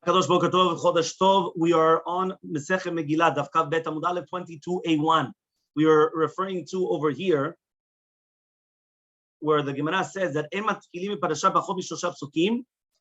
Kadosh Boker Tov, Chodesh Tov. We are on Masechet Megillah Daf Kav Bet Amud Aleph 22a1. We are referring to over here where the Gemara says that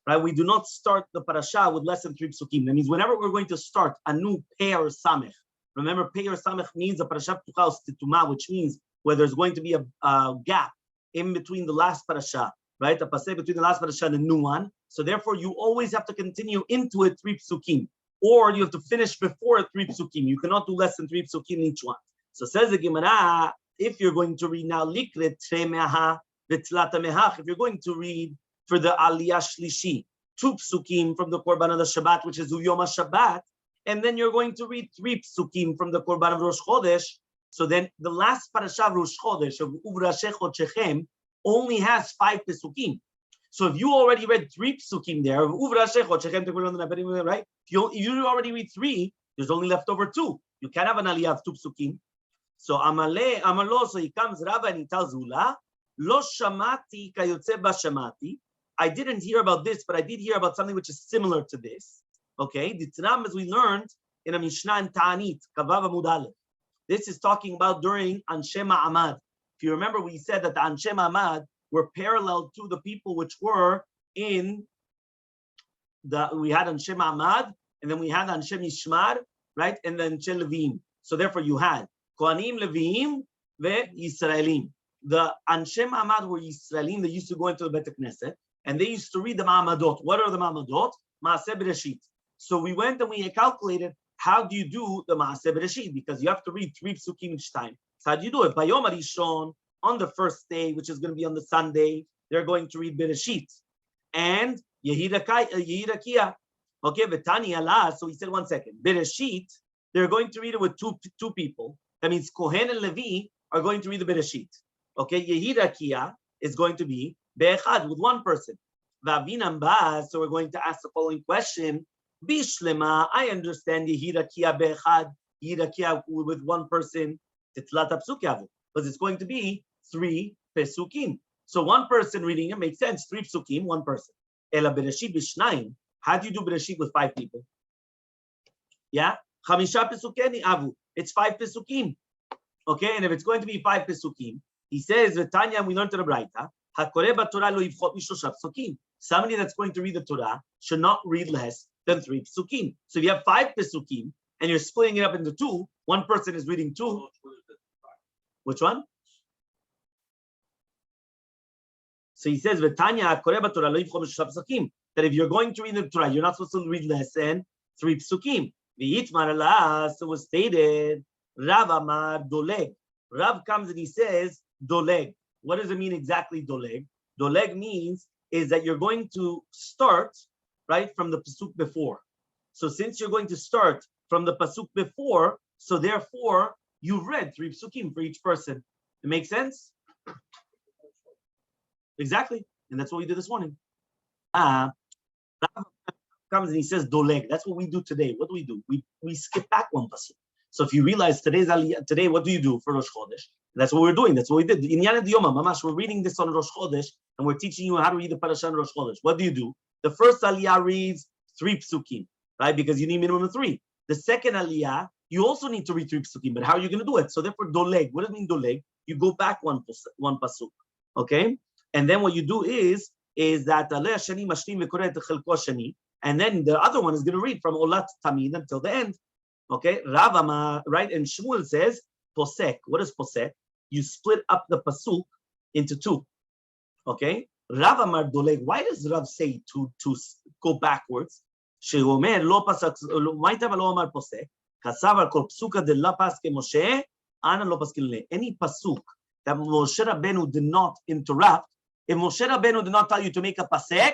right? We do not start the parasha with less than 3 psukim. That means whenever we're going to start a new pei or samech, remember pei or samech means a parasha ptucha tituma, which means where there's going to be a gap in between the last parasha, right? A passage between the last parasha and the new one. So therefore, you always have to continue into it 3 psukim, or you have to finish before it 3 psukim. You cannot do less than 3 psukim in each one. So says the Gemara, if you're going to read now likret tremeha v'tlat mehach, if you're going to read for the aliyah shlishi 2 psukim from the korban of the Shabbat, which is Yom HaShabbat, and then you're going to read 3 psukim from the korban of Rosh Chodesh. So then the last parasha of Rosh Chodesh of Uvrashech Chechem only has 5 psukim. So if you already read 3 psukim there, right? If you already read 3, there's only left over 2. You can't have an aliyah of 2 psukim. So Amalo, so he comes Rabbi and he tells Ula, Lo shamati kayotze ba shamati. I didn't hear about this, but I did hear about something which is similar to this. Okay, the Tanam, as we learned in a Mishnah in Ta'anit, Kavav Amud Aleph. This is talking about during Anshe Ma'amad. If you remember, we said that the Anshe Ma'amad were parallel to the people which were in we had Anshe Ma'amad, and then we had Anshe Mishmar, right? And then Anshe Levim. So therefore you had Kohanim, Levim, ve Yisraelim. The Anshe Ma'amad were Yisraelim. They used to go into the Bet Knesset, and they used to read the Ma'amadot. What are the Ma'amadot? Maaseh Bereshit. So we went and we calculated how do you do the Maaseh Bereshit, because you have to read 3 psukim each time. So how do you do it? By Yom HaRishon, on the first day, which is going to be on the Sunday, they're going to read Bereshit and Yehirakia. Okay, V'tani Allah. So he said, 1 second. Bereshit, they're going to read it with two people. That means Kohen and Levi are going to read the Bereshit. Okay, Yehirakia is going to be Be'echad, with 1 person. V'avinam ba, so we're going to ask the following question. Bishlema, I understand Yehirakia Be'echad, Yehirakia with 1 person, Titlat Psuk Yavu, because it's going to be 3 pesukim. So 1 person reading it makes sense. 3 psukim, 1 person. Ela Bereshit b'shnayim. How do you do Bereshit with 5 people? Yeah, Chamisha pesukeni avu. It's 5 pesukim. Okay, and if it's going to be 5 pesukim, he says, V'tanya, we learned to the Braita, Hakoreh b'Torah lo yivchot mishlosh psukim. Somebody that's going to read the Torah should not read less than 3 psukim. So if you have 5 pesukim and you're splitting it up into 2, 1 person is reading 2. Which one? So he says, V'tanya, Hakoreh b'Torah lo yivchot mishlosh psukim. That if you're going to read the Torah, you're not supposed to read less than 3 psukim. V'yitmar Allah, so was stated, Rav Amar Doleg. Rav comes and he says, Doleg. What does it mean exactly, Doleg? Doleg means is that you're going to start, right, from the pasuk before. So since you're going to start from the pasuk before, so therefore you've read 3 psukim for each person. It makes sense? Exactly. And that's what we did this morning. Rav comes and he says, Doleg. That's what we do today. What do? We skip back 1 pasuk. So if you realize today, what do you do for Rosh Chodesh? That's what we're doing. That's what we did. In Yana Diyoma, Mamash, we're reading this on Rosh Chodesh, and we're teaching you how to read the parasha on Rosh Chodesh. What do? The first aliyah reads 3 psukim, right? Because you need minimum of 3. The second aliyah, you also need to read 3 psukim, but how are you going to do it? So therefore, doleg. What does it mean, doleg? You go back 1 pasuk, okay? And then what you do is that aliyah shani mashlim v'koreh chelko shani, and then the other one is going to read from olat tamid until the end. Okay, Ravama, right? And Shmuel says, posek. What is posek? You split up the pasuk into 2. Okay, Ravamar doleg. Why does Rav say to go backwards? Sheomer lo pasak. Why tava lo amar posek? Kasavar kol psuka de la paske Moshe. Ana lo paskilne. Any pasuk that Moshe Rabbeinu did not interrupt. If Moshe Rabbeinu did not tell you to make a pasek,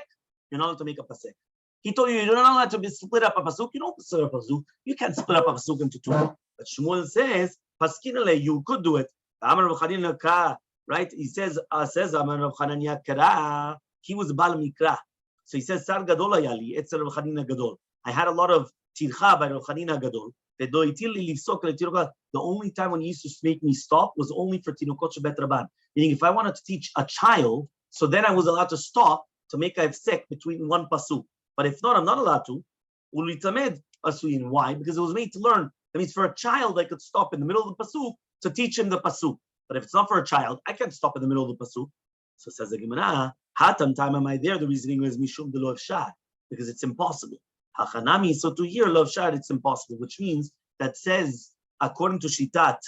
you're not allowed to make a pasek. He told you you're not allowed to split up a pasuk. You don't split up a pasuk. You can't split up a pasuk into 2. But Shmuel says, "Paskinale, you could do it." Amar Rav Chanina Kara, right? He says Amar Rav Chananya Kara. He was Bal Mikra, so he says Sar Gadol Ayali. It's Rav Chanina Gadol. I had a lot of tircha by Rav Chanina Gadol. The only time when he used to make me stop was only for tinukot shebet rabban. Meaning, if I wanted to teach a child, so then I was allowed to stop to make a hefsek between 1 pasuk. But if not, I'm not allowed to. Ulitamed asuyin. Why? Because it was made to learn. That means for a child, I could stop in the middle of the pasuk to teach him the pasuk. But if it's not for a child, I can't stop in the middle of the pasuk. So says the Gemara, Hatam time am I there? The reasoning is Mishum de lo shad, because it's impossible. Hachanami, so to hear lo shad, it's impossible, which means that says, according to Shitat,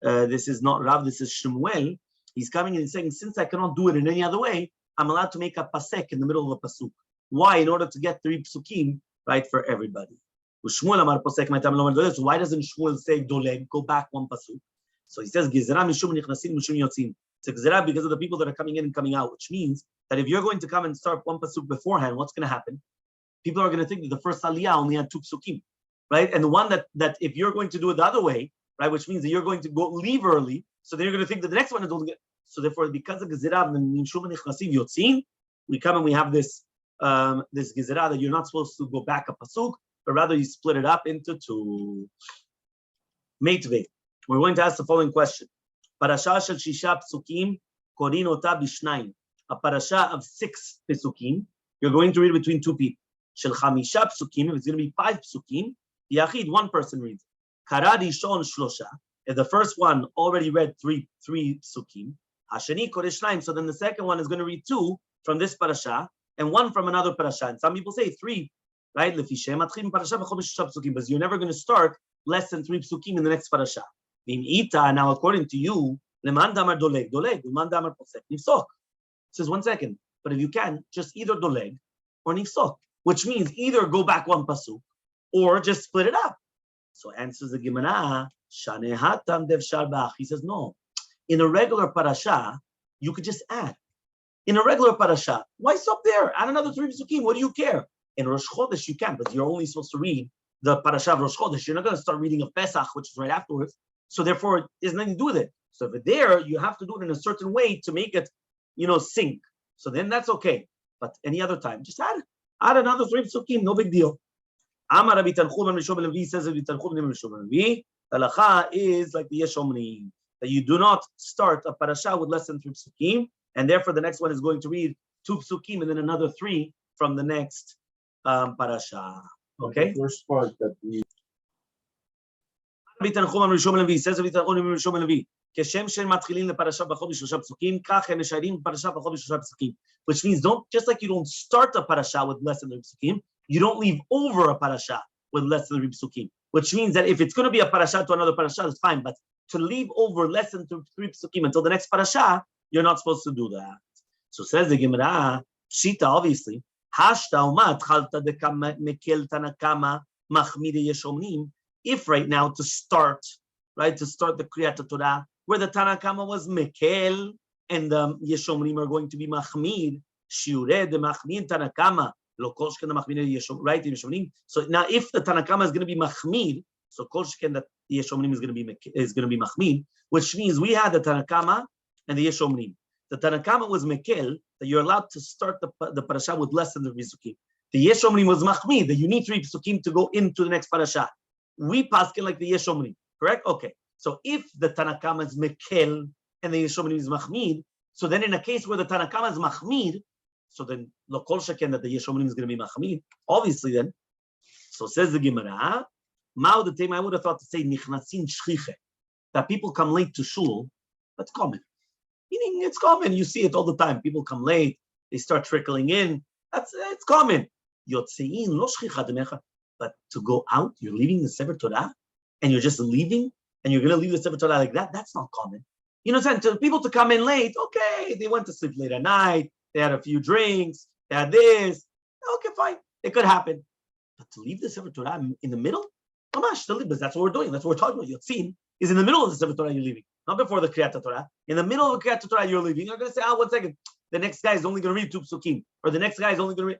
this is not Rav, this is Shemuel, he's coming and saying, since I cannot do it in any other way, I'm allowed to make a pasek in the middle of a pasuk. Why? In order to get 3 psukim, right, for everybody. So why doesn't Shmuel say doleg, go back 1 pasuk? So he says, Gezerah mishum nichnasin mishum yotzin. It's a gezerah because of the people that are coming in and coming out, which means that if you're going to come and start 1 pasuk beforehand, what's going to happen? People are going to think that the first aliyah only had 2 psukim, right? And the one that if you're going to do it the other way, right, which means that you're going to leave early, so then you're going to think that the next one is only. So therefore, because of gezerah mishum nichnasin yotzin, we come and we have this this gezerah that you're not supposed to go back a pasuk, but rather you split it up into 2. Meitvei. We're going to ask the following question. Parasha shel shisha psukim korin ota b'shnayim. A parasha of 6 psukim, you're going to read between 2 people. Shel chamisha psukim, if it's going to be 5 psukim, yachid, 1 person reads. Kara rishon shlosha, if the first one already read 3 psukim, hasheni kore shnayim, so then the second one is going to read 2 from this parasha and 1 from another parasha. And some people say 3, right? But you're never going to start less than 3 psukim in the next parasha. Now, according to you, says 1 second. But if you can, just either doleg or nifsok, which means either go back 1 pasuk or just split it up. So answers the Gemara, he says, no. In a regular parasha, you could just add. In a regular parasha, why stop there? Add another 3 psukim. What do you care? In Rosh Chodesh, you can, but you're only supposed to read the parasha of Rosh Chodesh. You're not going to start reading of Pesach, which is right afterwards. So therefore, it has nothing to do with it. So if it's there, you have to do it in a certain way to make it, sync. So then that's okay. But any other time, just add another 3 psukim, no big deal. Amar Rabbi Tanchum ben Rishon ben Levi says Rabbi Tanchum ben Rishon ben Levi, halacha is like the Yesh Omrim, that you do not start a parasha with less than 3 psukim, and therefore the next one is going to read 2 psukim and then another 3 from the next parasha. Okay. The first part that we. Rabbi Tanchum ben Rishon ben Levi says Rabbi Tanchum ben Rishon ben Levi, כשם שהם מתחילים לפרשה בחודש 3 פסוקים, כך הם משיירים פרשה בחודש 3 פסוקים. Which means just like you don't start a parasha with less than 3 psukim, you don't leave over a parasha with less than 3 psukim. Which means that if it's going to be a parasha to another parasha, that's fine. But to leave over less than 3 psukim until the next parasha, you're not supposed to do that. So says the Gemara, Pshita, obviously, Hashta umat chalta dekama mekel tanakama machmide yeshomnim. If right now to start the Kriyat Torah, where the Tanakama was mekel and the Yeshomrim are going to be machmid, shiure the machmid Tanakama, lo kol sheken the machmid Yeshom, right? Yeshomrim. So now, if the Tanakama is going to be machmid, so kol sheken that the Yeshomrim is going to be machmid, which means we had the Tanakama and the Yeshomrim. The Tanakama was mekel, that you're allowed to start the parasha with less than the psukim. The Yeshomrim was machmid, that you need 3 psukim to go into the next parasha. We paskin like the Yeshomrim, correct? Okay. So if the Tanakama is mekel and the Yeshomrim is machmid, so then in a case where the Tanakama is machmid, so then lo kol sheken that the Yeshomrim is going to be machmid, obviously then. So says the Gemara, Mao the time I would have thought to say nichnasin shchiche, that people come late to shul. That's common. Meaning it's common. You see it all the time. People come late. They start trickling in. It's common. Yotzein lo shchicha demecha. But to go out, you're leaving the Sefer Torah, and you're just leaving, and you're going to leave the Sefer Torah like that. That's not common. To people to come in late. Okay, they went to sleep late at night. They had a few drinks. They had this. Okay, fine. It could happen. But to leave the Sefer Torah in the middle, mamash, because that's what we're doing. That's what we're talking about. Yotzin is in the middle of the Sefer Torah. You're leaving, not before the Kriyat Torah. In the middle of the Kriyat Torah, you're leaving. You're going to say, 1 second. The next guy is only going to read 2 psukim, or the next guy is only going to read.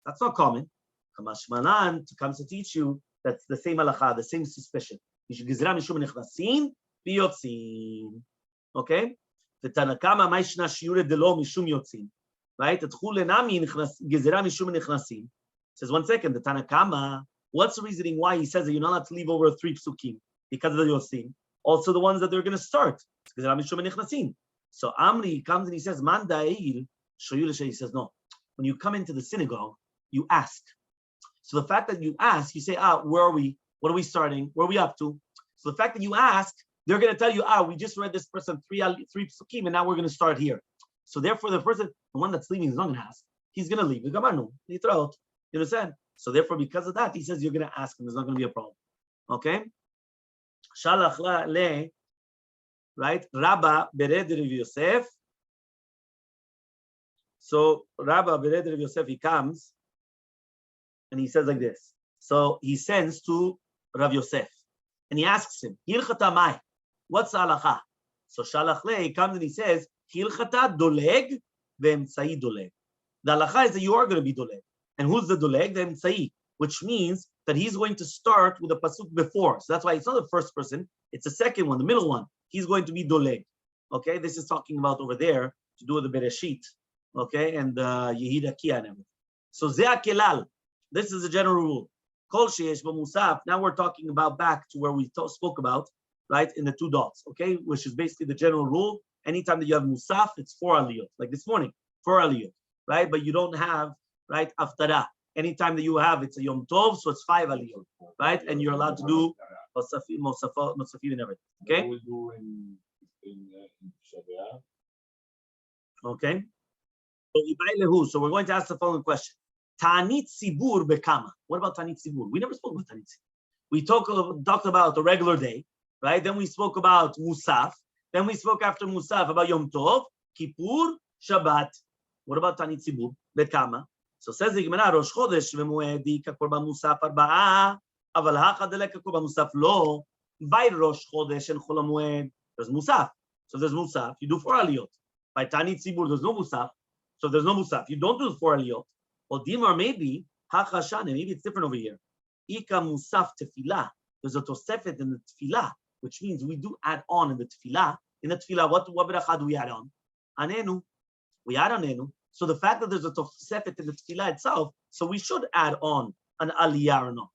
That's not common. Kamashmanan comes to teach you that's the same halacha, the same suspicion. Okay? The Tanakama Maishna Shiure Delo Mishum Yotzin. Right? Says 1 second, the Tanakama, what's the reasoning why he says that you're not allowed to leave over 3 psukim? Because of the Yotzin. Also the ones that they're going to start. So Amri comes and he says, Man da'il, he says, no. When you come into the synagogue, you ask. So the fact that you ask, you say, where are we? What are we starting? Where are we up to? So the fact that you ask, they're going to tell you, we just read this person three psukim, and now we're going to start here. So therefore, the one that's leaving is not going to ask. He's going to leave. You understand? So therefore, because of that, he says you're going to ask him. There's not going to be a problem. Okay? Shalach le, right? Rabba bered Rav Yosef. So Rabba bered Rav Yosef, he comes and he says like this. So he sends to Rav Yosef and he asks him, Hilchata mai, what's the halacha? So Shalach le, he comes and he says, Hilchata doleg ve'emtzai doleg. The halacha is that you are going to be doleg. And who's the doleg? The emtzai, which means that he's going to start with a pasuk before. So that's why it's not the first person, it's the second one, the middle one. He's going to be doleg. Okay, this is talking about over there to do with the Bereshit. Okay, and Yehida Kia and everything. So Zeh Kelal, this is a general rule. Kol sheyesh b'musaf. Now we're talking about back to where we spoke about, right, in the two dots, okay, which is basically the general rule. Anytime that you have musaf, it's 4 aliyot, like this morning, 4 aliyot, right? But you don't have, right, aftara. Anytime that you have, it's a yom tov, so it's 5 aliyot, right? And you're allowed to do mosafim and everything, okay? What we do in Shabbat. Okay. So we're going to ask the following question. Tanit Sibur Bekama. What about Tanit Sibur? We never spoke about Tanit Sibur. We talked about a regular day, right? Then we spoke about Musaf. Then we spoke after Musaf about Yom Tov, Kippur, Shabbat. What about Tanit Sibur Bekama? So says the Gemara, Rosh Chodesh v'Moedi kakorban Musaf arba'a, aval hacha delek kakorban Musaf lo, by Rosh Chodesh and Chol HaMoed. There's Musaf. So there's Musaf. You do 4 aliyot. By Tanit Sibur, there's no Musaf. So there's no Musaf. You don't do 4 aliyot. Or Dimar maybe, maybe it's different over here. Ika Musaf Tefillah. There's a Tosefet in the Tefillah, which means we do add on in the Tefillah. In the Tefillah, what beracha do we add on? Anenu. We add on Anenu. So the fact that there's a Tosefet in the Tefillah itself, so we should add on an Aliyah or not.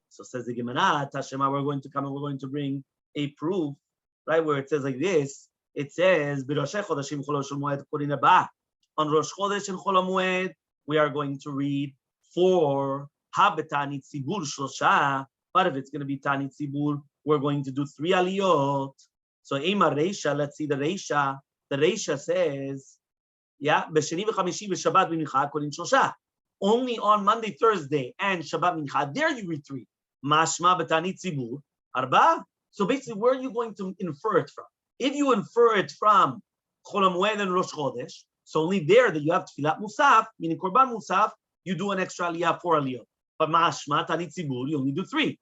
So says the Gemara, Tashema, we're going to come and we're going to bring a proof, right, where it says like this. It says, on Rosh Chodesh and Chol HaMoed, we are going to read 4 Habetanit Sibur Shlosha. But if it's going to be Tanit Sibur, we're going to do 3 aliyot. So Ema Reisha, let's see the Reisha. The Reisha says, B'Sheni v'Chamishi v'Shabbat v'Mincha Korin Shlosha. Only on Monday, Thursday, and Shabbat Mincha, there you read 3. Mashma Betanit Sibur Arba. So basically, where are you going to infer it from? If you infer it from Chol HaMoed and Rosh Chodesh, so only there that you have Tfilat Musaf, meaning Korban Musaf, you do an extra aliyah 4 aliyot. But Mashma Tanit Sibur, you only do 3.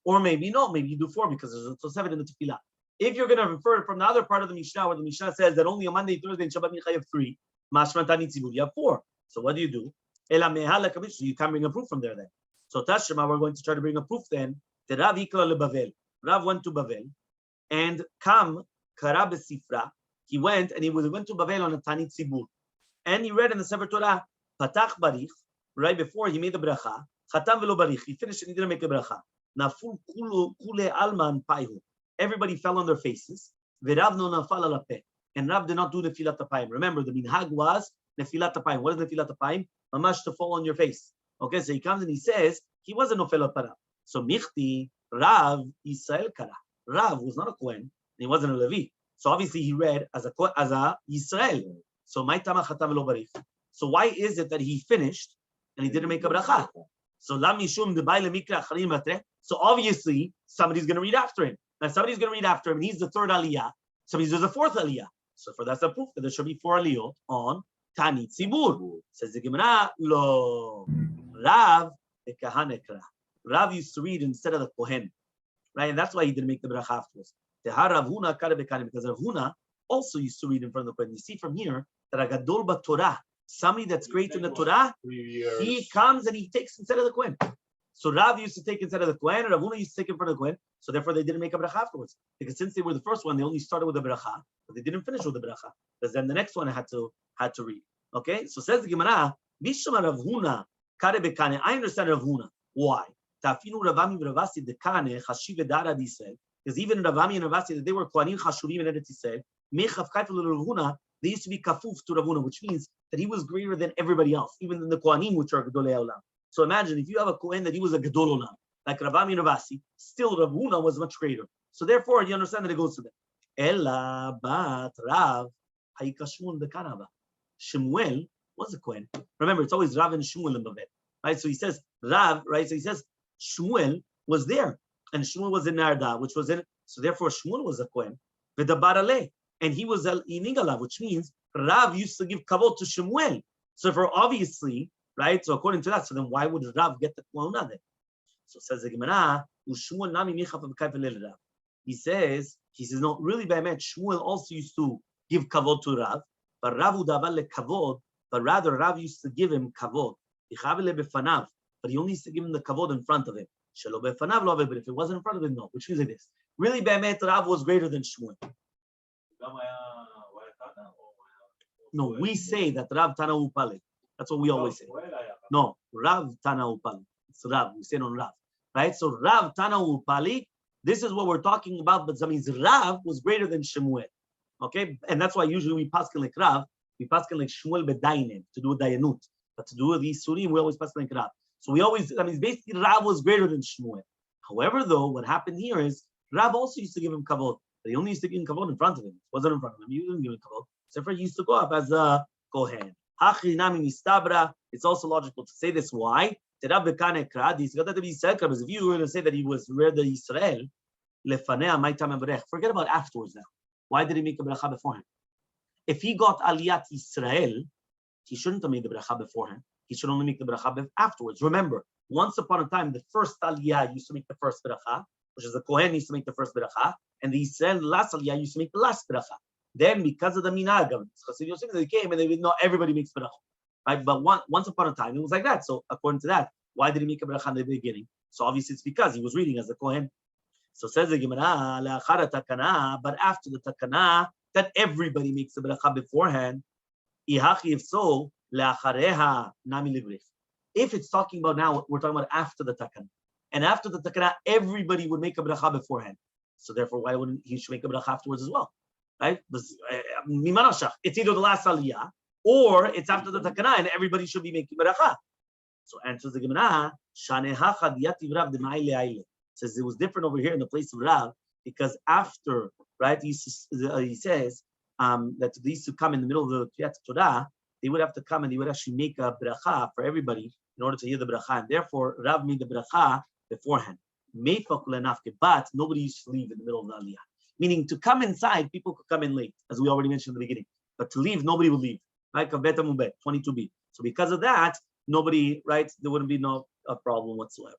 Or maybe no, maybe you do 4 because there's a Tosefet in the Tfilah. If you're going to refer from the other part of the Mishnah, where the Mishnah says that only on Monday, Thursday, and Shabbat Mincha you have 3, Mashma Tanit Sibur, you have 4. So what do you do? So you can't bring a proof from there then. So Tashema, we're going to try to bring a proof then. The Rav Hikla leBavel. Rav went to Bavel, and Kam Kara Besifra. He went and he went to Bavel on a Tanit Sibur. And he read in the Sefer Torah, Patach Barich, right before he made the bracha, Chatam velo Barich. He finished and he didn't make the bracha. Naful kule alman paihu. Everybody fell on their faces. V'Rav no nafal ala peh. And Rav did not do Nefilat Apayim. Remember, the minhag was Nefilat Apayim. What is Nefilat Apayim? Mamash to fall on your face. Okay, so he comes and he says, he wasn't Nofel Apara. So Michti, Rav, Yisrael Kara. Rav was not a Kohen, and he wasn't a Levi. So obviously he read as a Yisrael. So my Tama Chatam Velo Barich. So why is it that he finished and he didn't make a bracha? So Lam Yishum Debai Lemikra Charim Matre. So obviously somebody's going to read after him. Now somebody's going to read after him, and he's the 3rd aliyah. So he's the 4th aliyah. So for that's a proof that there should be 4 aliyot on Tanit Sibur. Says the Gemara, Lo Rav Ekahanekra. Rav used to read instead of the Kohen, right? And that's why he didn't make the bracha afterwards. Because Rav Huna also used to read in front of the Kohen. You see from here that a Gadol Torah, somebody that's great in the Torah, he comes and he takes instead of the Kohen. So Rav used to take instead of the Kohen, and Rav Huna used to take in front of the Kohen. So therefore they didn't make a bracha afterwards. Because since they were the first one, they only started with the bracha, but they didn't finish with the bracha. Because then the next one had to read. Okay? So says the Gemara, Bishma Rav Huna, Kare Bekane. I understand Rav Huna. Why? Tafinu Ravami Ravasi Dekane, Chashiv Dara Yisrael. Because even Ravami and Ravasi, that they were Kohanim Chashuvim in Eretz Yisrael, Mechav Kaifel Rav Huna, they used to be kafuf to Rav Huna, which means that he was greater than everybody else, even than the Kohanim, which are Gedolei Olam. So imagine if you have a Kohen that he was a Gadol Olam, like Rav Ami Ravasi, still Rav Huna was much greater. So therefore, you understand that it goes to them. Ella bat Rav Hayika Shmuel bekanava. Shmuel was a Kohen. Remember, it's always Rav and Shmuel in Bavel, right? So he says Rav, right? So he says Shmuel was there, and Shmuel was in Narda, which was in. So therefore, Shmuel was a Kohen. V'dabar and he was al inigalav, which means Rav used to give kavod to Shmuel. So for obviously, right? So according to that, so then why would Rav get the Kohenah then? So says the Gemara, Shmuel nami michaf v'kayvel Rav. He says no, really by man, Shmuel also used to give kavod to Rav, but Rav udavar le kavod, but rather Rav used to give him kavod. But he only used to give him the kavod in front of him. But if it wasn't in front of him, no. Which means it is. Really by man, Rav was greater than Shmuel. No, we say that Rav Tana Upale. That's what we always say. No, Rav Tana Upale. It's Rav. We say it on Rav. Right? So Rav Tana Upale, this is what we're talking about, but that means Rav was greater than Shmuel. Okay? And that's why usually we paskin like Rav, we paskin like Shmuel bedainen, to do a dayanut. But to do the Surim, we always paskin like Rav. So we always, that means basically Rav was greater than Shmuel. However, though, what happened here is Rav also used to give him kavod. But he only used to give him kavod in front of him. It wasn't in front of him. He didn't give him kavod. So he used to go up as a Kohen. It's also logical to say this. Why? Because if you were going to say that he was Reda Israel, forget about afterwards now. Why did he make a bracha beforehand? If he got Aliyat Israel, he shouldn't have made the bracha beforehand. He should only make the bracha afterwards. Remember, once upon a time, the first Aliyah used to make the first bracha, which is the Kohen used to make the first bracha, and the Israel last Aliyah used to make the last bracha. Then, because of the minhag, they came and they would know everybody makes bracha, right? But once upon a time, it was like that. So according to that, why did he make a bracha in the beginning? So obviously it's because he was reading as a Kohen. So says the Gemara, but after the takana, that everybody makes the bracha beforehand. If so, if it's talking about now, we're talking about after the takana. And after the takana, everybody would make a bracha beforehand. So therefore, why wouldn't he should make a bracha afterwards as well? Right? It's either the last aliyah or it's after the takana, and everybody should be making bracha. So answers the Gemara, says it was different over here in the place of Rav because after, right, he says that they used to come in the middle of the Kriyat Torah, they would have to come and they would actually make a bracha for everybody in order to hear the bracha, and therefore Rav made the bracha beforehand. But nobody used to leave in the middle of the aliyah. Meaning to come inside, people could come in late, as we already mentioned in the beginning. But to leave, nobody would leave. Right? 22b. So because of that, nobody, right, there wouldn't be no problem whatsoever.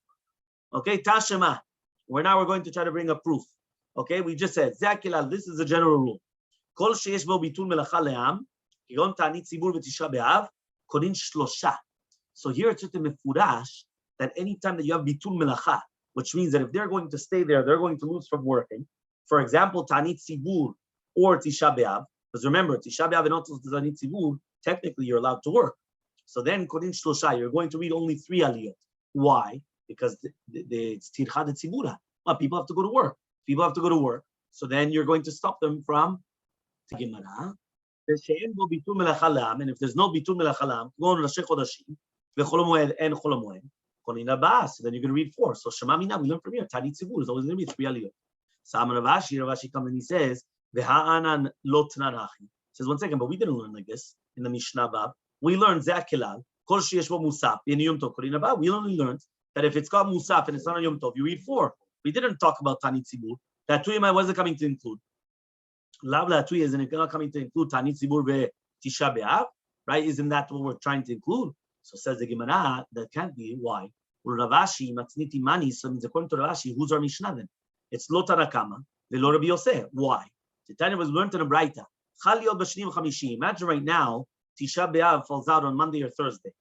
Okay, Tashema. We're going to try to bring a proof. Okay, we just said, Zakilal, this is a general rule. Kol sheyesh bo bitul melacha le'am, kigon ta'anit tzibur v'tisha b'av, korin shlosha. So here it's written mefurash that anytime that you have bitul melacha, which means that if they're going to stay there, they're going to lose from working. For example, ta'anit tzibur or tisha b'av, because remember, tisha b'av and also ta'anit tzibur, technically you're allowed to work. So then korin shlosha, you're going to read only 3 aliyot. Why? Because it's tircha de tzibura. Well, people have to go to work. People have to go to work. So then you're going to stop them from Gemara. And if there's no bitul melachalam, go on Rashi Chodashim, v'chol moed and chol moed. Konin abas. So then you're going to read 4. So Shema Mina, we learn from here. Tani tzibur is always going to be 3 aliyot. So Ravashi comes and he says, v'ha'anan lo tnarachi. Says 1 second, but we didn't learn like this in the Mishnah Bab. We learned Zakilal, kol sheyesh bo musaf, in Yom Tov Korin abas. We only learned that if it's called musaf and it's not on Yom Tov, you read 4. We didn't talk about Tani Tzibur. That Tuyimai wasn't coming to include. Lavla Tuy isn't coming to include Tani Tzibur ve Tisha B'Av, right? Isn't that what we're trying to include? So says the Gemara, that can't be. Why? Ravashi, Matzniti Mani, so means according to Ravashi, who's our Mishnah then? It's Lo Tanakama, Velo Rabbi Yosef. Why? The Tanya was learned in a Braita. Chaliot B'Shnim Chamishi. Imagine right now, Tisha B'Av falls out on Monday or Thursday.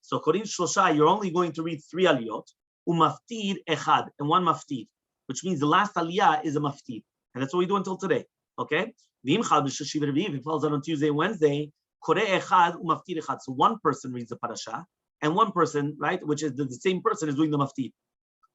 So Korin Shlosha, you're only going to read 3 aliyot, umaftir echad, and 1 maftir, which means the last aliyah is a maftir. And that's what we do until today. Okay? If it falls out on Tuesday and Wednesday, Koreh echad umaftir echad. So 1 person reads the parasha, and 1 person, right, which is the same person is doing the maftir.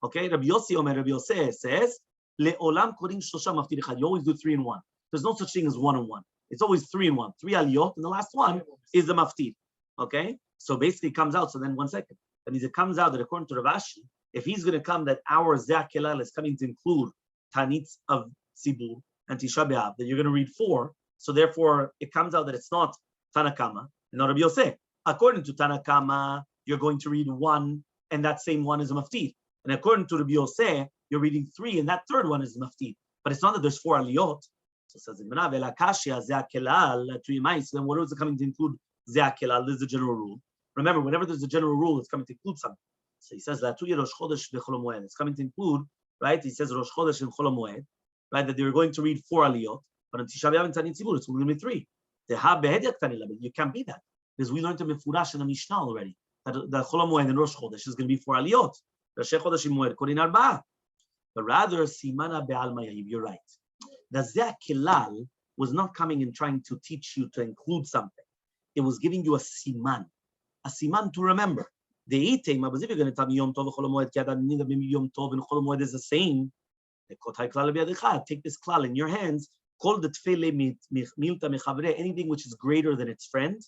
Okay? Rabbi Yossi says, Le'olam Korin Shlosha maftir echad. You always do 3 and 1. There's no such thing as 1 and 1. It's always 3 and 1. 3 aliyot, and the last one is the maftir. Okay? So basically it comes out, so then 1 second. That means it comes out that according to Rav Ashi, if he's going to come that our Zeh Kelal is coming to include Tanitz of Tzibur and Tisha B'Av, that you're going to read 4. So therefore, it comes out that it's not Tanakama and not Rabbi Yosef. According to Tanakama, you're going to read 1, and that same 1 is a maftir. And according to Rabbi Yosef, you're reading 3, and that third one is a maftir. But it's not that there's 4 aliyot. So it says, then what is it coming to include Zeh Kelal? This is the general rule. Remember, whenever there's a general rule, it's coming to include something. So he says, it's coming to include, right? He says, Rosh Chodesh and Chol Moed, right? That they're going to read 4 aliyot, but on Tisha B'Av and Tanit Tzibur, it's only 3. You can't be that. Because we learned to Mefurash in the Mishnah already, that the Chol Moed and Rosh Chodesh is going to be 4 aliyot. Rosh Chodesh and Moed, Korin Arba. But rather, Simana Be'al Mayayib, you're right. The Zeh Kelal was not coming and trying to teach you to include something. It was giving you a siman to remember. The item, but if you're going to tell me Yom Tov Chol Moed, Yom Tov and Chol Moed is the same. Take this klal in your hands. Call the tfele milta mechavre, anything which is greater than its friend.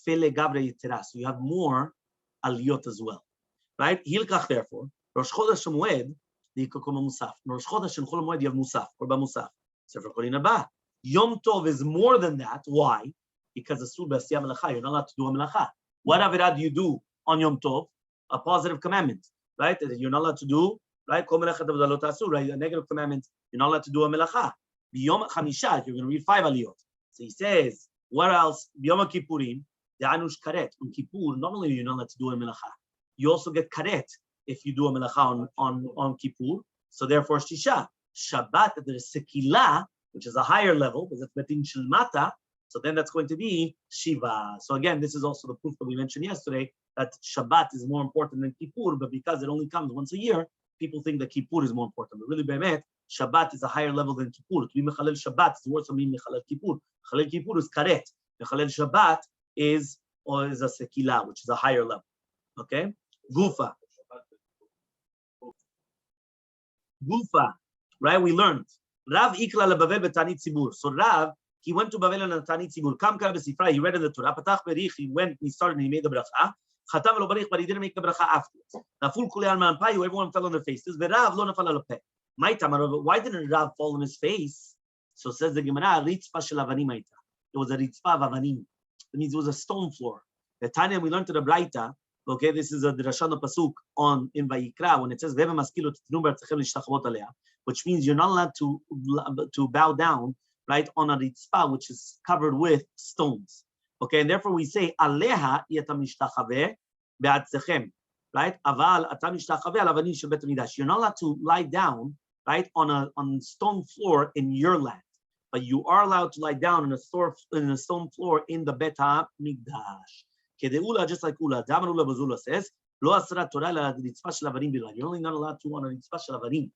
Tfele gavre yitera. So you have more aliyot as well, right? Hilkach therefore. Rosh Chodesh Moed, the yikokoma musaf. Rosh Chodesh and Chol Moed you have musaf, korban musaf. So for Korin Abba, Yom Tov is more than that. Why? Because asur b'asiyah melacha. You're not allowed to do a melacha. What avirah do you do on Yom Tov? A positive commandment, right? That you're not allowed to do, right? Right? A negative commandment. You're not allowed to do a melacha. B'yom chamisha, you're going to read 5 aliyot. So he says, what else? B'yom kippurim, the anush karet. On Kippur, not only are you not allowed to do a melacha, you also get karet if you do a melacha on Kippur. So therefore, shisha. Shabbat, there is sekila, which is a higher level, because it's betin shilmata. So then that's going to be Shiva. So again, this is also the proof that we mentioned yesterday, that Shabbat is more important than Kippur, but because it only comes once a year, people think that Kippur is more important. But really, Be'emet, Shabbat is a higher level than Kippur. To be Mechalel Shabbat is worse than being Mechalel Kippur. Mechalel Kippur is Karet. Mechalel Shabbat is a Sekila, which is a higher level. Okay? Gufa. Gufa. Right? We learned. Rav Ikla leBavel beTanit Tzibur. So Rav, he went to Bavel and Tanit Tzibur. Kam kara b'sifra. He read in the Torah. Patach berich. He went. He started. and He made the bracha. Chatam lo barich, but he didn't make the bracha afterwards. Naful kulei al manpayu. Everyone fell on their faces. V'Rav lo nafal al peh. My time. Why didn't Rav fall on his face? So says the Gemara. Ritzpa shel avanim aita. It was a ritzpa of avanim. That means it was a stone floor. The Tanya we learned to the Braita. Okay, this is a Drashana Pasuk in Vayikra when it says which means you're not allowed to bow down, right, on a ritzpa which is covered with stones. Okay, and therefore we say Aleha yatam nishtachave be'atzechem, right? Aval atam nishtachave al avanim shel bet midrash. You're not allowed to lie down, right, on a stone floor in your land, but you are allowed to lie down in a stone floor in the Bet HaMikdash. Kedeula, just like Ula. Daman Ula Bazula says, Lo asra Torah la ritzpa shel avanim bilad. You're only not allowed to on a ritzpa shel avanim.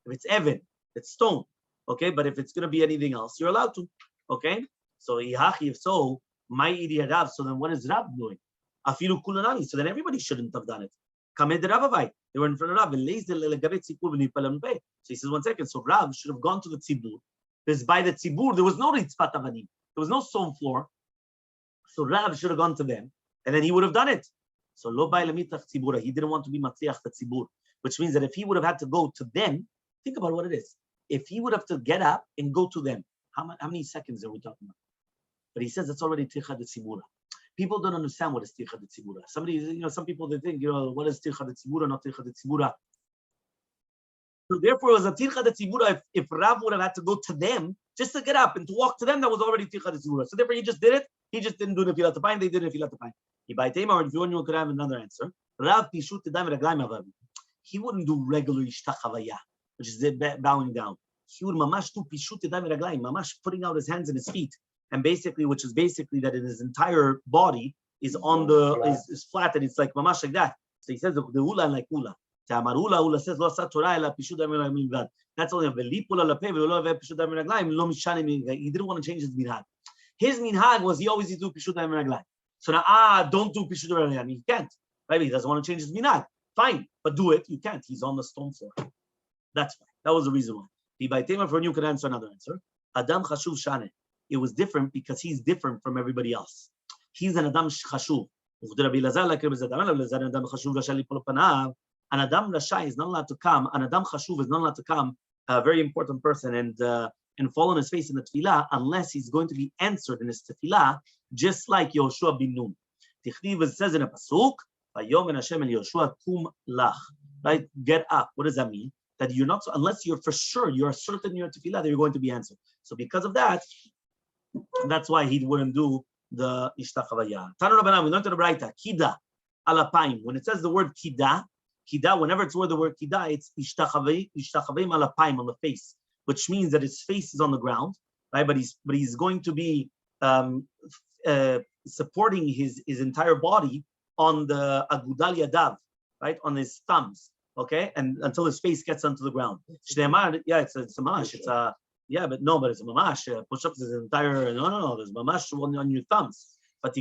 If it's Evan, it's stone. Okay, but if it's going to be anything else, you're allowed to. Okay, so if so, my idiot Rav. So then what is Rav doing? Afilu kulanani. So then everybody shouldn't have done it. Kamed Ravavai. They were in front of Rav. So he says, 1 second. So Rav should have gone to the tzibur. Because by the tzibur, there was no ritzpat avanim. There was no stone floor. So Rav should have gone to them. And then he would have done it. So lo bai lemitach tzibura. He didn't want to be matziach the tzibur, which means that if he would have had to go to them, think about what it is. If he would have to get up and go to them, how many seconds are we talking about? But he says it's already tircha de tzibura. People don't understand what is tircha de tzibura. Some people they think, what is tircha de tzibura, not tircha de tzibura. So therefore, it was a tircha de tzibura. If Rav would have had to go to them just to get up and to walk to them, that was already tircha de tzibura. So therefore, he just did it. He just didn't do Nefilat Apayim. They did Nefilat Apayim. If you want, you could have another answer. Rav pishut tedam reglaim avav. He wouldn't do regular ishtachavaya, which is bowing down. He would mamash do pishut tedam reglaim, mamash putting out his hands and his feet, and basically, which is basically that his entire body is on is flat and it's like mamash like that. So he says the ula like ula. Ula says lo asat Torah ela pishut tedam reglaim. That's only a velipula lape velo pishut tedam reglaim lo mishane. He didn't want to change his minhag. His minhag was he always used to do pishut tedam reglaim. So now, don't do pishut tedam reglaim. He can't. Right? He doesn't want to change his minhag. Fine, but do it. You can't. He's on the stone floor. That's fine. That was the reason why. The Baitema for you can answer another answer. Adam chashuv shane. It was different because he's different from everybody else. He's an Adam chashuv. An Adam Rasha is not allowed to come. An Adam Chashuv is not allowed to come. A very important person and fall on his face in the tefillah unless he's going to be answered in his tefillah, just like Yoshua bin Nun. Tichtiv says in a pasuk, "Vayomer Hashem el Yoshua kum lach." Right? Get up. What does that mean? That you're not, unless you're for sure, you're certain in your tefillah that you're going to be answered. So because of that, that's why he wouldn't do the ishtachavaya. Tanu Rabbanan, we learned to the Braita, kida alapayim. When it says the word kida, whenever it's word the word kida, it's ishtachavim alapayim, on the face, which means that his face is on the ground, right? But he's going to be supporting his entire body on the agudal yadav, right, on his thumbs, okay, and until his face gets onto the ground. Yeah, it's a mamash. It's a but it's a mamash. Push-ups is entire. No. There's mamash on your thumbs. As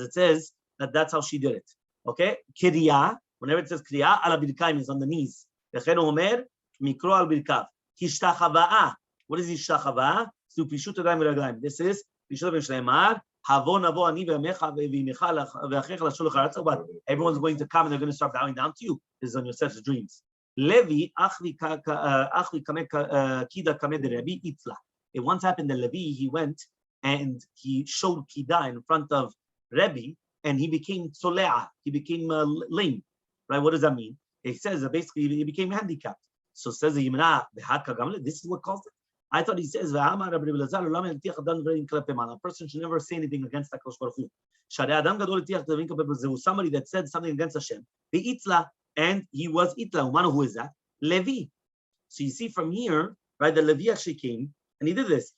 it says that's how she did it. Okay, kriya. Whenever it says kriya, ala birkaim is on the knees. Mikro al birkav. Hishtachava'a. What is hishtachava'a? Supishut yadayim v'raglayim. This is pishut v'shleimar. Everyone's going to come and they're going to start bowing down to you. This is on your set of dreams. Levi, it once happened that Levi, he went and he showed Kida in front of Rebbe and he became Sole'a, he became lame. Right? What does that mean? It says that basically he became handicapped. So says the Yimna, this is what caused it. I thought he says, a person should never say anything against HaKadosh Baruch Hu. There was somebody that said something against Hashem. And he was Itla. Who is that? Levi. So you see from here, right, the Levi actually came and he did this.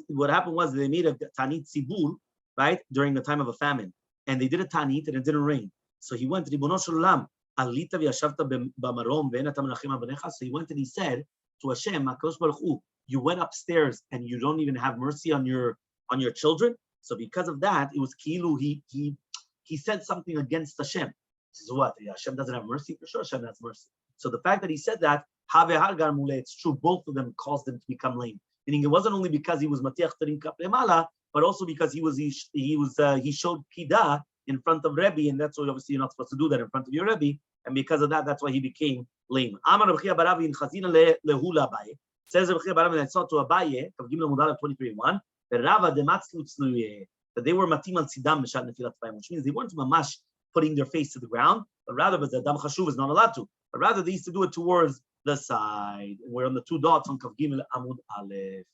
What happened was they made a Tanit Sibur, right, during the time of a famine. And they did a Tanit and it didn't rain. So he went, Ribono Shel Olam, Alita v'yashavta b'marom ve'en atam menachem abanecha. So he went and he said to Hashem, HaKadosh Baruch Hu, you went upstairs and you don't even have mercy on your children. So because of that, it was Kilu, he said something against Hashem. He says, what? Hashem doesn't have mercy? For sure Hashem has mercy. So the fact that he said that, it's true, both of them caused him to become lame. Meaning it wasn't only because he was Matiach Tarim Kap Lemala, but also because he showed Kida in front of Rebbe, and that's why obviously you're not supposed to do that in front of your Rebbe, and because of that, that's why he became lame. Amar Rabbi Chia Baravi in Chazina lehula Abaye. Says Rabbi Chia Baravi that I saw to Abaye, Kavgim Lamudal 23:1, that they were matim al tzidam b'shat nefilat payim, which means they weren't mamash putting their face to the ground, but rather, but the Adam Chashuv is not allowed to, but rather they used to do it towards the side. We're on the two dots on Kavgim Amud Aleph.